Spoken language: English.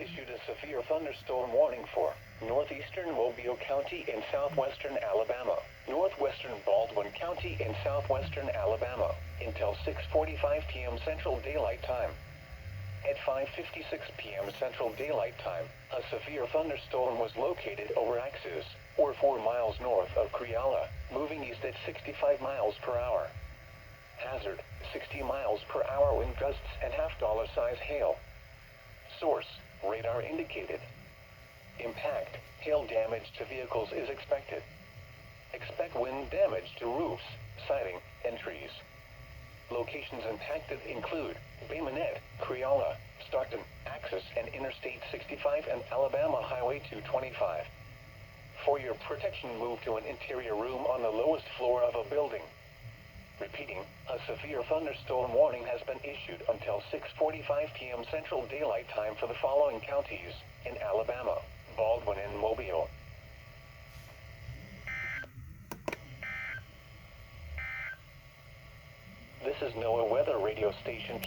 issued a severe thunderstorm warning for northeastern Mobile County in southwestern Alabama, northwestern Baldwin County in southwestern Alabama, until 6:45 p.m. Central Daylight Time. At 5:56 p.m. Central Daylight Time, a severe thunderstorm was located over Axis, or 4 miles north of Creala, moving east at 65 miles per hour. Hazard, 60 miles per hour wind gusts and $half size hail. Source, radar indicated. Impact, hail damage to vehicles is expected. Expect wind damage to roofs, siding, and trees. Locations impacted include Bay Minette, Creala, Stockton, Axis, and Interstate 65 and Alabama Highway 225. For your protection, move to an interior room on the lowest floor of a building. Repeating, a severe thunderstorm warning has been issued until 6:45 p.m. Central Daylight Time for the following counties in Alabama: Baldwin and Mobile. This is NOAA Weather Radio Station.